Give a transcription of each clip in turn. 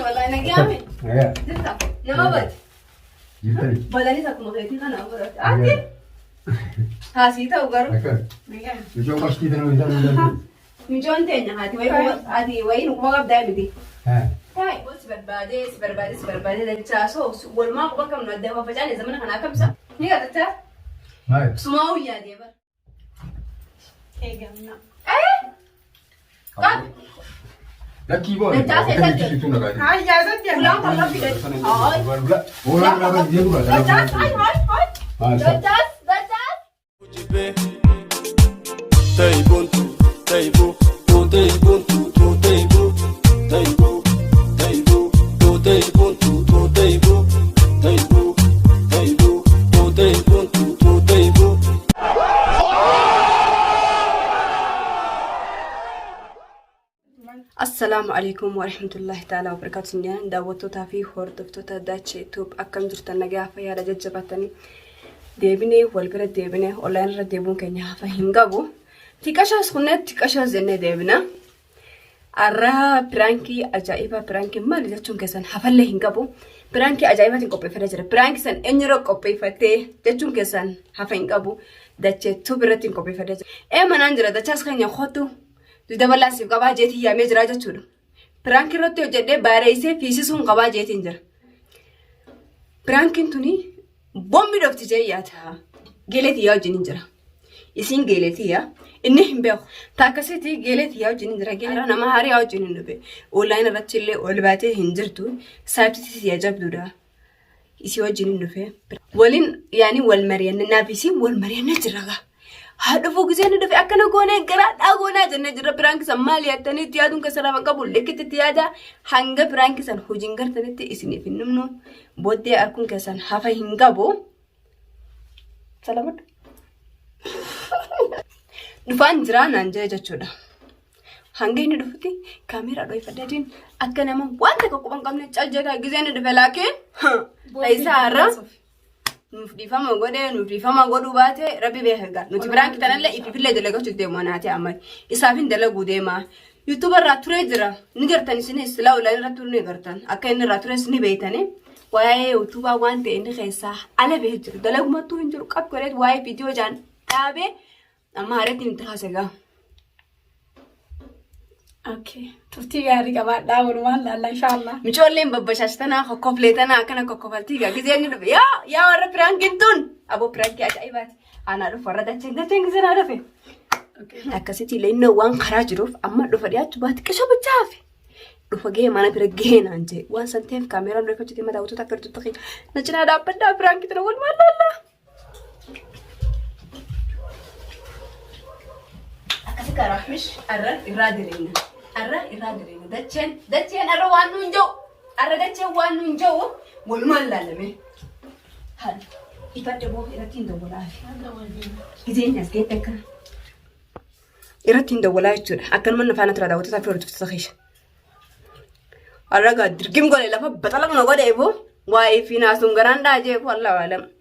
والله أنا جامد. ايه جبتها. نما بد. جبتني بدني تكون مغيتي أنا أقول عادي. هاسيتا وقرب. اكل نجام. يجوا بشتي ذنو يذنو مجون تاني هاتي وين وما قبل بدي. ها هاي بس بربادي ده تاسو والما قبل كم نوديه فجأة زمان خنا كم سا. هي قدرتها. ما سماو يا دي بر. إيه جمنا. إيه. قد. لا كيبورد انت عارف هاي جايزتي ولا طلع في ده. هاي. لا ولا لا بس يبغى ده تاس هاي. ده تاس. Taibuntu, taibu, tu taibuntu, tu taibu, taibu, taibu, tu taibuntu, tu taibu, taibu, taibu, tu taibuntu, tu taibu. السلام عليكم ورحمة الله تعالى وبركاته. سنجان دعوتو تافي هوردفتو تداتش توب أكم جرت النجاح فيا رججبتني ديبني والبرد ديبني ولا أنا رديبون كنيا فهم جابو تكاشاس خنات تكاشاس زنة ديبنا أرها برانكي أجايبا برانكي ما لجتون كسان حفلة هنجابو برانكي أجايبا تنكوبي فرجرة برانكي سان إنيرو كوبي فتة جتون كسان حفلة هنجابو داتش توبرة تنكوبي فرجرة ما نانجرا داتشاس خنيا خطو دبلا سيف قبا جيتي يا مجرا جتشورو برانكي روتي وجدة باريسة فيسيسون قبا جيتي إنجر برانكي توني بومبي دوفتي جاياتها جيلتي يا جنينجرا يسين جيلتي يا إنهم بيخ تاكسيتي جيلتي يا جنينجرا جيلنا أنا ما هاري يا جنينبي أونلاين رتشلي أولباتي هنجرتو سايبتي يا جابدورا يسي يا جنينبي ولين يعني والمريان نافيسين والمريان نجرا هذا فوق زين ده في أكنا كونه قرأت أقونا جنة جرا برانك سمالي أتني تيادون كسرافن قبول لكت تيادا هنگا برانك سن خوجينجر تنتي إسني في النمنو بودي أكون كسن حفا هنگابو سلامت نفان جرا نانجا جاتشودا هنگي ندفتي كاميرا دوي فدادين أكنا ما وانت كوكبان كامنة تجاجا جزين ده لكن ليس عرّا نفديفما غودو باتي ربي بيهغا نتي برانك تنلا يفيفله دلغو تدي موناتي امال اسافين دلغو ديما يوتيوبر راتوري جرا نغرتن سني سلاو لا راتور نغرتن اكاين راتوري سني بيتاني واي يوتيوبر وانت ان خيسا على بيهجر دلغو متو انجر قد كوريت واي فيديو جان تابي اما هرت انتخاسغا اوكي تفتي غاري كما داور والله ان شاء الله ميچولين ببشاشتنا كوبليتنا كنا كوكوفالتيغا غيزين يا ور برانكنتون ابو برانكي اجايبات انا دو فردا تشنغ زنا رفي اكاسيتي لينو وان خراجروف اما دو فديات بات كشو بتافي دو فغي مانا برغين انجي وان سنتيف كاميرا دو فجتي ما داوتو تاكرتو تخي نجنا دابدا برانكي ترول مالله اكاسيكا رحمش الرادرين الرادرين دتشن دتشن وانو نجو والمال لالمي هل يفتبو يرتين دولا إذا الناس جيتك يرتين دولا يجود أكن من فانا ترى داوت تفكر تفتخيش الرجال درجيم قال لا فبطلق نقول إيبو واي في ناس ونقران داجي والله أعلم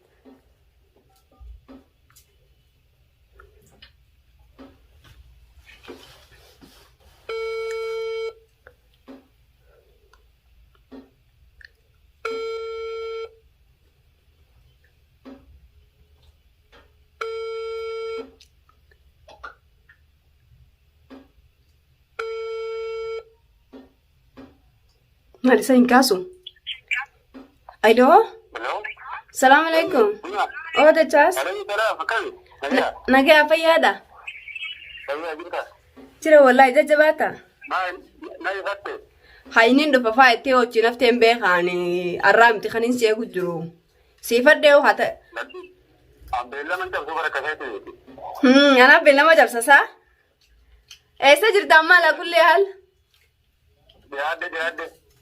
ما لسه كاسو أيلو السلام عليكم أو ده جاس نجا في هذا ترى والله إذا جباتا هاينين دو فاي تيو تشنفتين بيخاني الرام تخنين سيجو جرو سيفر ديو هذا أنا بيلا ما جاب ساسا إيسا جرت أمال كل حال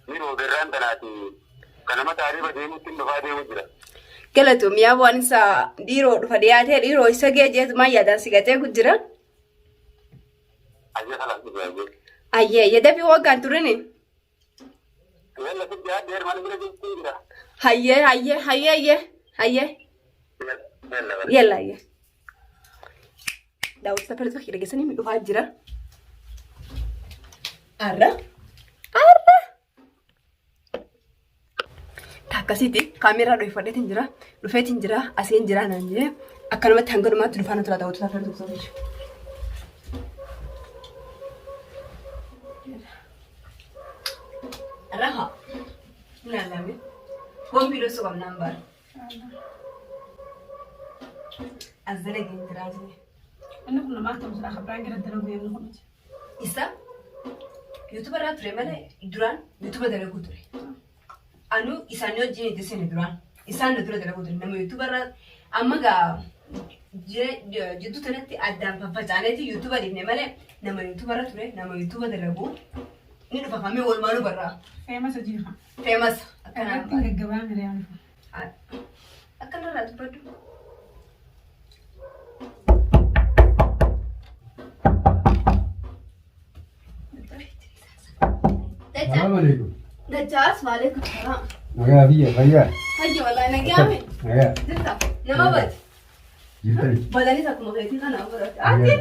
نيرو بران تناتي كلمة تعريبا دينو تين دفادي وجرا كلا توم يا وانسا ديرو دفادياته ديرو إسقى جت ما يدا سكتة وجرا أجي خلاص بجاي أيه يدا في وقت ترني ولا في جهاد دير ما نقدر نجيبه هيا يلا يا داود سافر تفكير جسني من دفعة جرا أرى takkasiiti kaameeraa dhoofadheetiin jira dhufeetiin jira asiin jira naan jee akkanumatti hanga dhumaatti dhufaana tura ta'utu taafee tokko tokko. Raha naalame bombi dhosu qabnaan baara azala gintiraaji Inni kun nama akka mucaa kabiraan gara dalagu yoo nuti. isa YouTube irraa ture malee duraan YouTube dalaguu ture. Anu isaan wajjin itti seene duraan isaan na dura dalaguu ture nama YouTube irraa amma gaa jidduu tanatti addaan faffacaaneeti YouTube dhiifne malee nama YouTube irra ture nama YouTube dalaguu ni dhufa kamee walumaa nu barraa. Famous jiha. Famous Akkanatti gaggabaa miriyaan. akkanarraa dubbadhu. Assalamu alaikum. Dachaas maaleykum salaam. Nagaa biyya fayyaa. Hajji wallahi nagaame. Nagaa. Jirta nama bati. Jirtani. Badanii akkuma keetii kanaaf godhate. Ati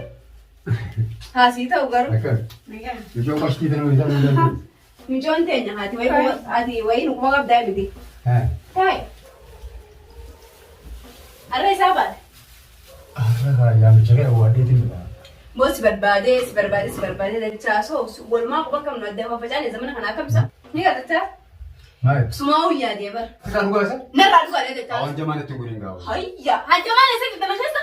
haasii ta'u garuu. Akka. Nagaa. Ijoon qashtii tana wayii tana wayii. Mijoon teenya haati wayii nukuma qabdaa miti. Haa. Taa'e. Har'a isaa baate. Haa yaamicha kee awwaadheetiin jira. Moo si barbaadee dachaasoo walumaa quba qabnu adda faffacaan zamana kanaa kamsa. Ni gadachaa. Maal? Sumaa uyyaa deebar. Isaan dhugaasa? Narraa dhugaadhee dachaas. Awwan jamaanatti guriin gaa'u. Hayya. Hajjamaan isa giddama keessa.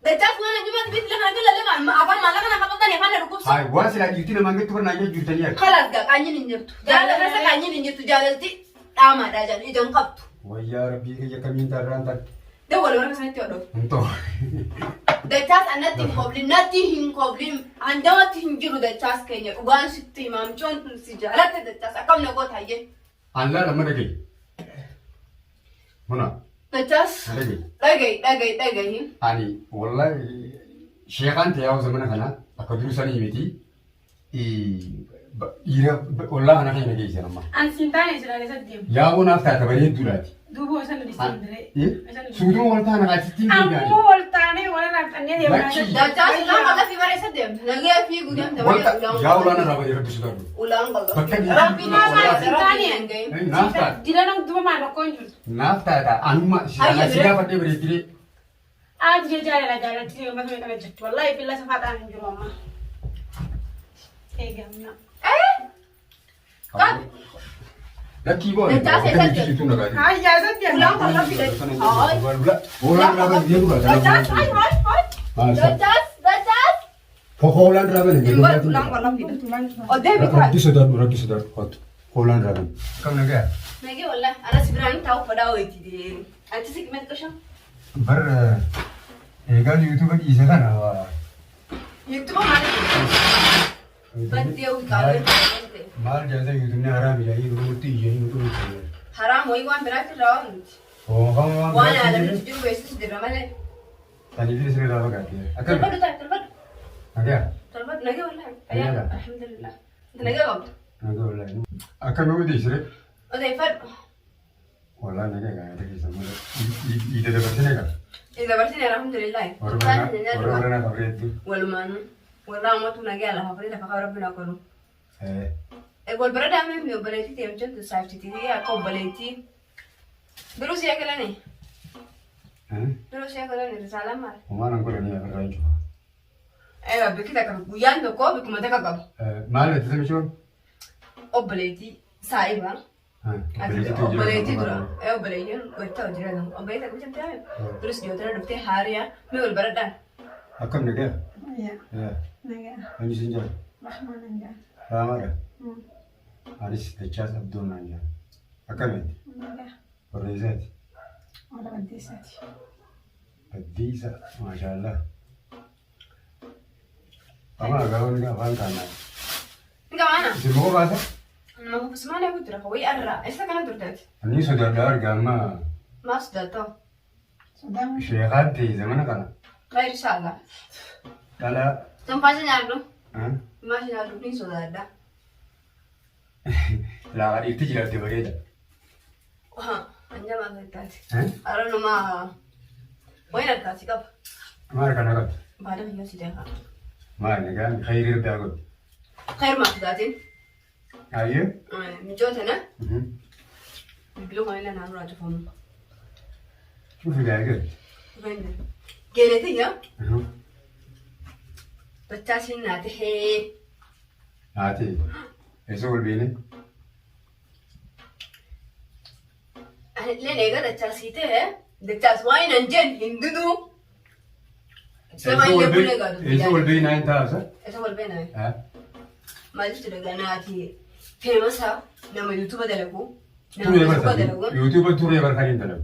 Dachaas waan hajjamaatti bitti lafa hajjala leema afaan maallaqa na qabatan afaan na dhukkubsa. Haa waan silaa jirti namaan gatti barnaa yoo jirtanii yaa. Kalaas gaa qaanyiin hin jirtu. Jaalala keessa qaanyiin hin jirtu jaalalti dhaamaadhaa jaalala ijaan qabdu. Wayyaa rabbii kiyya kamiin taarraan taate. Dawwal warra sanatti hodhoof. Hintoo. Dachaas annatti hin koblin natti hin koblin handamatti hin jiru dachaas keenya dhugaan sitti himaamchoon si jaalatte dachaas akkam na goota hayyee. Allaa lamma dhagayi. Muna. Dachaas dhagayi. Ani wallahi sheekaan ta'e yaa'u zamana kana akka duruu sanii miti. Dhiira ollaa kana keenya geessan amma. An siin taane jira keessatti deemu. Yaa'uu naaf taata bareedduudhaati. Duuba sana distiin diree. Suutuu wal taana kaasittiin deebi'ani. Ammoo wal taanee walirraa fixannee deemaa jirti. Dachaas ulaan qal'aa fi bareessa deemte nagee fi guddaan Wanta yaa ulaan irraa badee rabbisu darbu. ulaan qal'aa. Bakka Rabbiin Naaf isaa taate. rabbiin hin gahin. Naaf taata. Diraan duuba maa tokko hin jirtu. Naaf taata. Anuma si gaafadhee bareeddire. Ati jaalala jaalatti uummata meeqa jirtu. Wallaahi billa safaadhaan hin jiru amma. Eegamna. Lakkii boona. Dachaas eessatti? Hayyaa isatti Ulaan qal'aa fi Hoolaan irraa badee deebi'u Dachaas dachaas. Hoolaan irraa badee Hin badu ulaan qal'aa fi oddee bitaa. Rabbi sodaadhu hotu. Hoolaan irraa badee. Kam nagaa? Nagee wallah anas biraan taa'u fadhaa wayiiti. Ati si qimee xiqqashaa? Bar eegaa yuutuuba dhiise kana waa. Yuutuuba maaliif? Baddee uqaalee. Maal jaalata yuutuubni haraami yaa'ii nuti iyyanii nuti nuti. Haraam wayii waan biraatti irraa waan nuti. Hoofama Waan aalamni jiru beeksisa jirra malee. Taniifis isin irraa fagaatee. Akkami? Tolfadhu. Nagaa? Tolfadhu nagee wallah. Nagaadha. Alhamdulillah. Nagee qabdu. Nagaa wallaahi. Akkami odeessire? Odeeffadhu. Wallaahi nagaa gaa'ela keessa malee. Ida dabarsine qaba. Dabarsine alhamdulillah. Warra naaf abreetti. Walumaan warra ammatu nagee lafa furii lafa kaa rabbi na godhu. Wal bira daamee mi obboleettii deemtu saaftitii akka obboleettii. Biroo si eegalanii. Biroo si eegalanii risaalaan maali? Homaan an godhanii afirraa hin cufa. Bikki takka guyyaan tokko bikkuma takka qabu. Maal itti samishoon? Obboleettii saa'ibaa. Obboleettii dura. Obboleeyyiin walitti hojii jiran. Obboleettii akka bitamte yaame. Duris dhiyootana dhuftee haariyaa mi wal baradhaan. Akkam nagaa? Nagaa. Anyi sin jala? Rahmaan nagaa. Raamaadha? Anis dachaas abdoon naan jala. Akkamitti? Nagaa. Barreessaati? Wala baddeessaati. Baddiisa maashaallah. Amma gaawwan afaan kaanaa. Nga maana? Isin muka baasa? Nama kufusumaan eegu jira kawwii arraa. Isa kana turteeti. Ani sodaadhaa argaa amma Maaf sodaatoo. Sodaan sheekaan ta'e zamana kana. Khayr inshallah. Dhalaa. Tunfaasha nyaadhu. Maasha nyaadhu ni sodaadha. Laaqa dhiirti jiraate bareeda. Anjamaa keessatti. Ara namaa wayin harkaasi qaba. Maal kana qabdi? Baada biyya si deemaa. Maal nagaan khayrii irraa godhi. Khayr maaf sodaatiin. Ayyee? Mijootana. bilbilu kan ina nanu raja famu. شوفي قاعد Vende. Geleti ya. Bachaasin naati hee. هاتي ايش هو البيني؟ Leen eega dachaasiite dachaas waa hin anjeen hin dudu. Sama illee bulee gaadu. ايش هو البيني انت هذا؟ Isa wal beenaa. ها؟ Maaliif daga naati feemasa nama yuutuuba dalagu. Nama توري yuutuuba بس dalagu. يوتيوب توري بس خلينا نتكلم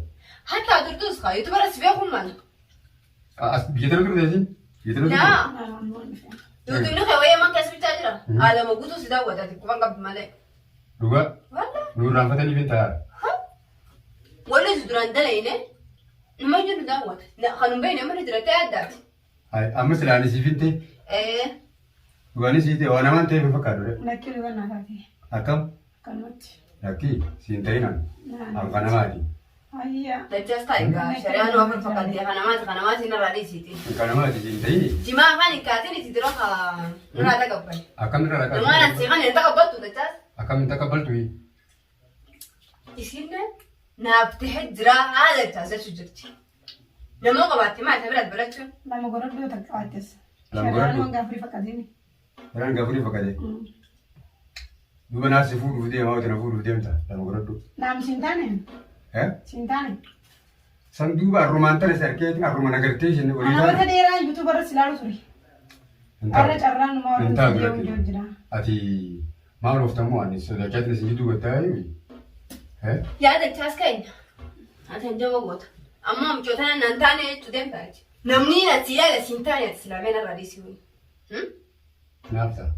Hatta durduus kaa yuutuuba irratti beekuun maal? يترك كده يترك Naa. Yuutuubni kee wayyaa man keessa bitaa jira. Adama guutuu si daawwataati kuban qabdu malee. دوغا Walla. نور رانفتني بنتها Walli si duraan dalayne nama jiru daawwata. Kanun beekne amma diratee addaati. هاي اما سلاني سيفنتي دوغاني سيتي وانا ما انت بفكر Nakkiru kan naataati. اكم Kanumatti. لكي سينتينا ام قنماتي Ayyaa. Dachaas taayigaa shari'aan waa fakkaatee kanamaati narraa dhiisiiti. قنماتي سينتيني Jimaa afaan hiikkaatiin itti diroo haa nurraa taqabbal. اكم نرى Namaan asii kan hin taqabbattu dachaas. اكم تقبلتوي Isinne naaf tahee jiraa haala dachaas jechuu jirti. Namoo qabaatti maal ta'e biraat barachuun. Lama godhadhoo takka qabaattis. Lama godhadhoo. Shari'aan waan gaaffii fakkaatini. ران غفري فكده دوبا ناس يفوت ودي ما وتنا فوت ودي امتى لما قردو Naam sintaane. ها Sintaane. سن دوبا رومانتر سركيت رومان نغرتيش ان Ana wata dheeraa yuutuuba irratti ilaalu ture. Arra carraan nama انت waliin deemu jira. اتي ما عرفت مو اني سوداكات نسيتو بتاعي ها Yaa dachaas keenya. Ati hin jaba goota. Amma mucootana nan taane jechuu deemtaati. Namni ati yaala siin taane ati silaamee narraa dhiisii. نافتا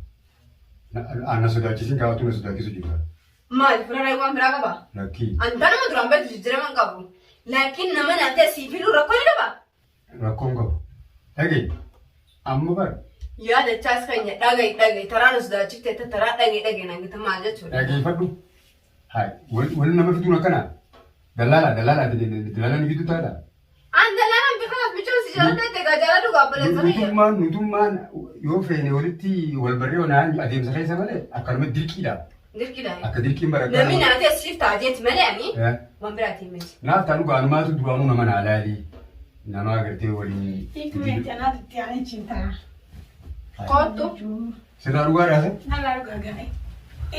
انا سوداكيسين كاوتو سوداكيسو جيبا Maal fira waan biraa qabaa? لكي Anta nama duraan beektu jijjiirama hin qabu. Laakiin nama naatee asii filuu rakkoo ni qaba. ركونغو هاجي اما بر Yaa dachaas keenya dhaga'i taraa nu sodaachifte taraa dhaga'i nangita maal jechuudha. هاجي فدو هاي ولا ما فتونا كنا دلالا نجيتو تالا Anta lalaan bikaas michoon si jaallatee gaajala dhugaa baleessanii. nutummaan yoo feene walitti wal barree onaan adeemsa keessa malee akkanuma dirqiidha. Dirqidhaan. Akka dirqiin barataa. Namni naatee asiif taajeeti malee ani waan biraatiin miti. Naaf taanu gaanumaatu duraanuu nama naalaali. Nama agartee waliin. Hiikmeetti anaati itti aanee cintaa. Kottu. Sirraa dhugaa dhaase? Nalaa dhugaa gaa'e.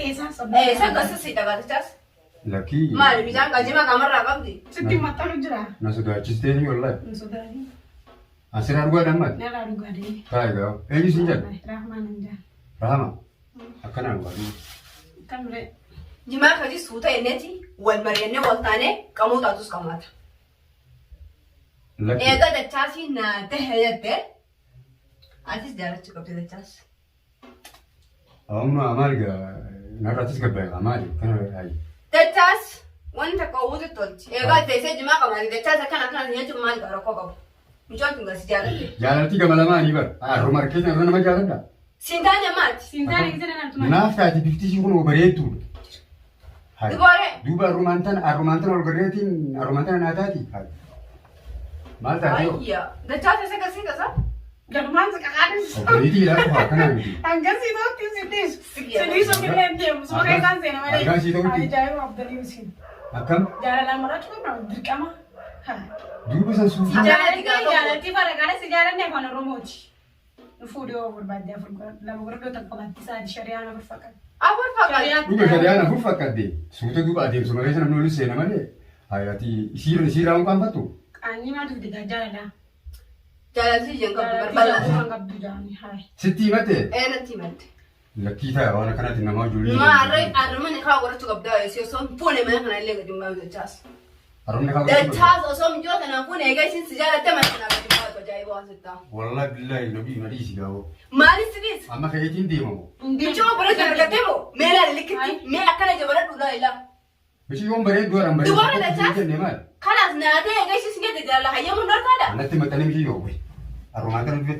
Eesaan sabba. Isa gosa dhagaa dachaas. Lakkii. Maali bishaan qajimaa qamarraa qabdi. Sitti maxxanu jira. Na sodaachistee ni wallahi. Hin sodaani. Asirraa dhugaa dhammaati. Nalaa dhugaa deemi. Taa'e gaa. Eenyu siin jedha? Rahmaan hin jaa. Rahama. Akkanaan dhugaa. Kan bire. Jimaa kaji suuta enneeti wal mari'annee wal taanee qamoo taatus qamaata. Lakkii. Eega dachaasii naatee jettee atis jaalachuu qabdi dachaas. Amma maal gaa narraattis gabbaa'e maali? Kana haayi. Dachaas wanta qawwuutu tolchi. Eegaa teessee jimaa qamaati dachaas akkana jechuun maal gaara koo qabu. Michoon tun gasi jaalatte. Jaalatti gama lamaanii bar. Haruma harkeenya irra nama jaaladha. Sintaane maati? Sintaane gisa naan tuma. Naaf taati bifti ishii kun bareedduudha. Dubaaree. Duuba arrumaantana ol garreetiin arrumaantana naataati. Maal taatee yoo? Ayyaa. Dachaas isa gasii kasa? Galumaan saqaqaanis. Obboleetii ilaalu akkanaa miti. Hangasii ta'utti sittiisu. Sittiisu killee deemu. Suma keessaan seena malee. Hangasii ta'utti. Ajaa'iba abdalii siin. Akkam? Jaalalaan marachuu qabna dirqama. Duuba san suufii. Jaalatti faraqaadha si jaalanne afaan Oromooti. Fuudhee oo barbaadde afur lama gurguddoo takka baatti isaati shari'aan afur fakkaata. Afur fakkaata. Duuba shari'aan afur fakkaatee suuta duuba adeemsuma keessa namni oli seena malee hayati isiirraa hin qaanfattu. Qaanii maaltu fide jaalalaa. Jaalatti ijaan qabdu Jaalatti barbaadatu. waan qabdu jaani hayi. Sitti himatte Eenatti himatte. lakkii ta'a waan akkanaatti namaa ijoollee. Maarree arrumani kaa godhachuu qabda si osoo fuune mana kana illee gadi maa dachaas. Harumni kaa Dachaas osoo mijoota naa fuune egaa isin si jaalatte mana kana gadi maa ajaa'iba waan sittaa. Wallahi billahi nabii madhiisi gaawoo. Maalis sidiis? Amma kayeetiin deemamu. Michoo biratti argattee moo meelaa likitti mee akkana jabaladhuudhaa ilaa. Bishii yoon bareedduu haran bareedduu. Dubara dachaas? Jennee maal? Kanaas naatee egaa isin gadi jaalala hayyamuun dorkaadha. Anatti maxxanee miti yoo bu'e. Arrumaantana dhufe.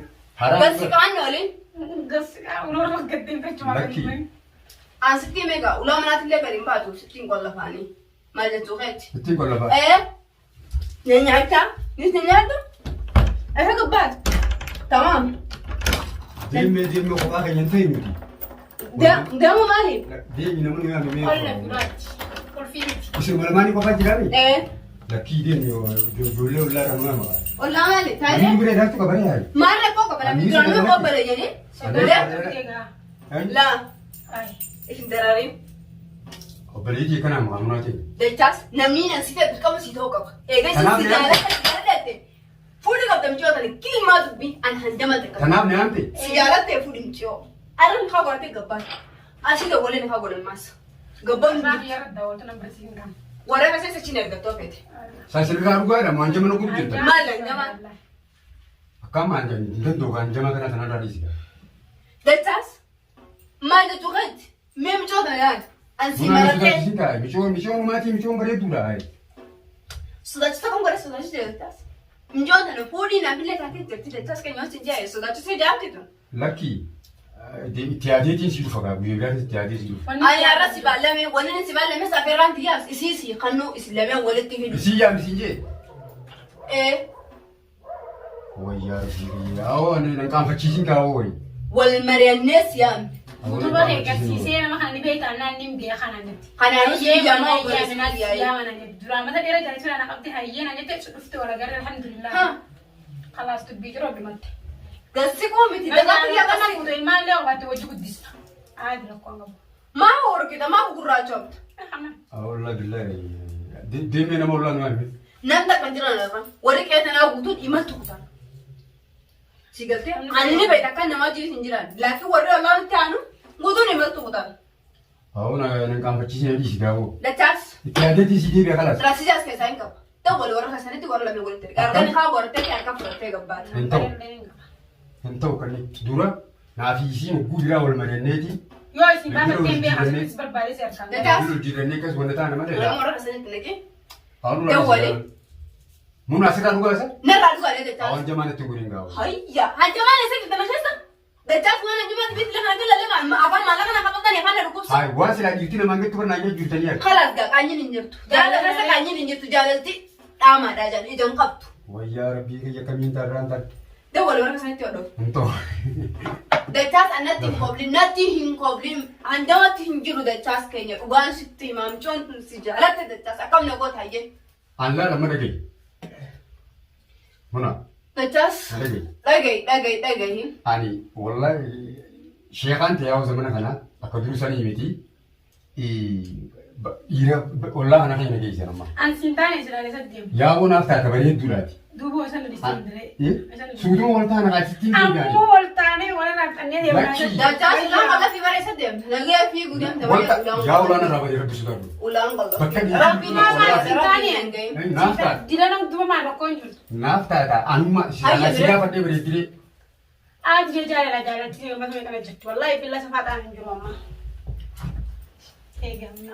Gassi qabanne waliin. Gaskiya ulama gaddeen fechuma Lakki. An sitti meeqa ulaa manaatillee gadi hin baatu sittiin qollafaanii. Maal jechuu keetti? Ittiin qollafa. Ne nyaata? Nis ne nyaata? Asa gabbaat? Tamam. Deemee kophaa keenya hin ta'e miti. Deemu maaliif? Deemi namni nyaatu mee. Olle furaati. Kolfii miti. Isin malamaanii qofaa jiraami? Lakkii deemni ijoollee ollaa dhammaa maqaa. Ollaa maali? Namni biree daaktu qabaree yaali. Maal rakkoo qaba namni duraan nama obbole jedhee? Laa. Isin daraarin. Obboleettii kanaa maqaa munaatiin. Dachaas namni nan si ta'e qabu si ta'uu qaba. Egaa isin si jaalatte fuudhi qabda micoo tani kilmaa dubbii an handama xiqqaa. Kanaaf ni haamte? Si jaalatte fuudhi micoo. Arran kaa godhatee gabbaan. Asii dawwalee kaa godhan maas. Gabbaan warra kasee sachiin ergattoo feete. Saasirraa dhugaadha maan jama nuguu jirta. Maal jama? Akkam maan jama dandoo kan jama kana sanarraa dhiisida. Dachaas maal jechuu kanatti mee micoo tana yaada. Ansi Bunaan marattee. sodaachisiin ta'a. Michoon maatii michoon bareedduudha. Sodaachisa kan godhe sodaachisa dachaas. Micoo tana fuudhii naafillee taatee jirti dachaas kan nyaata jaa'e sodaachisee jaamti tun. Lakkii itti yaadeetiin si dhufa guyyaa biraatti itti yaadee si dhufa. Ayyaarra si baallame wanni si baallame safeerraan tiyyaas isiisi kannuu isin lameen walitti fidu. Isii yaam isin jee. Wayyaa rabbii awoo nan qaanfachiisin kaawoo wayi. Wal mari'annees yaami. Mutuba eegarsiisee nama kan dhibee taanaan ni miidhee kananitti. Kanaanis biyyamaa Yaamanaa ogeessinaa yaa'e. yaamananii duraan mata dheeraa jalatti sana qabdi hayyeena jettee dhufte walagarra alhamdulillah. Kalaas dubbii jiru abdimatte. Gassi koo miti dagaa biyya kana fuutu ilmaallee obaatti hojii guddista. Aadi rakkoo qabu. maa horkita maa gurraachofta. Awwaalaa billahi deemee nama ollaan maal Namni akka jiran irra warri qeetanaa guutuun imaltu kutan. Si galtee ani beekta akka namaa jiru hin jiran laakiin warri ollaan itti aanu guutuun imaltu kutan. awoo nan qaanfachiisin dhiisi gaawoo. Dachaas Itti yaadeetiin si deebi'a kalaas. raasijaas keessaa hin qaba. Dawwal warra kasanitti warra lamee walitti erga. Argani haa godhattee harka fudhattee gabbaata. Hin ta'u. Hin ta'u kan dura naaf isiin guudiraa wal mari'anneeti. Yoo isin baafateen beekamtis barbaadee si harkaan. Dachaas Bilu hojjetannee kas wanta taana malee. nama warra kasanitti naqee Awwaaluu Dawwalee. Mun asirraa dhugaa isa? narraa dhugaalee dachaas. Awwaan jamaan itti guriin gaawoo. Hayya hajjamaan isa kitama keessa. Dachaas waan hajjamaatti bitti lafa natti lalle afaan maallaqa na qabatanii afaan na dhukkubsa. Hayi waan silaa dhiirti namaan gettu barnaa jee jirtanii akka. Kalaas gaa qaanyiin hin jirtu. Jaalala keessa qaanyiin hin jirtu jaalalti dhaamaadhaa jedhu ijaan qabdu. Wayyaa rabbii kiyya kamiin taarraan taate. Dawwal warra kasanitti hodhoof. Hin ta'u. Dachaas annatti hin qoblin natti hin qoblin handamatti hin jiru dachaas keenya dhugaan sitti himaamchoon kun si jaalatte dachaas akkam na goota hayyee. Allaa lama dhagaye. Muna Dachaas dhagaye. dhagahi. Ani wallahi sheekaan ta'e yaa'u zamana kana akka duruu sanii miti. Dhiira ollaa kana keenya geessan amma. Ansiin taane jiraalee saddeemu. Yaa'uu naaf taata bareedduudhaati. Duuba isa nu diseen diree. Suutuu wal taana kaachittiin deebi'anii. Ammoo wal taanee walirraa fannee deemaa Dachaas nama lafi bareessa deemte nagee fi gudeemte Wanta malee yaa ulaan irraa badee rabbisu darbu. ulaan qal'oo. Bakka Rabbi nama rabbi hin ga'e. Naaf taata. Dila nama duuba maa rakkoo hin jirtu. Naaf taata anuma Hayya si gaafadhee bareeddire. Aadi jee jaalala jaalatti uummata mee kana jirtu. Wallaahi billa safaa ta'an hin jiru amma. Eegamna.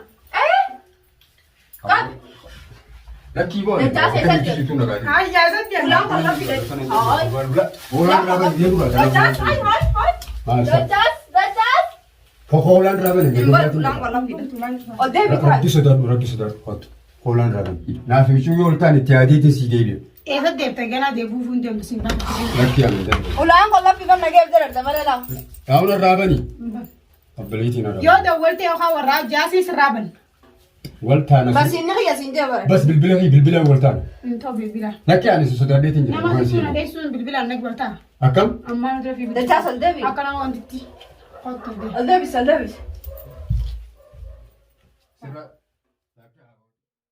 Lakkii boo. Dachaas eessatti? Hayyaa isatti Ulaan qal'oo fide. Ulaan irraa badee dura. Dachaas Dachaas. Hoolaan irraa badee Ulaan qal'oo fide. Oddee bitaa. Rabbi sodaadhu. Hoolaan irraa badee. Naaf ibsuu yoo ol ta'an itti yaadeetiin si deebi'a. Eessa deemte ganaa deebuuf hin deemtu siin taate. Lakkii amma darbu. Ulaan qal'oo fide nagee fi darda malee laa. Yaa'uun irraa bani. Abbaleetiin irraa. Yoo dawwalte yookaan warraa jaasii sirraa ban. Wal taana. Barsiin naqiyya siin deebare. Bas bilbila wal taana. Hin ta'u bilbila. Lakkii ani sodaadheetiin jira. Nama sun adeemsuun bilbilaan nag bartaa. Akkam? Ammaa nuti fi Dachaas ol deebi. akka nama wantitti. Kottu Ol deebis. Sirra.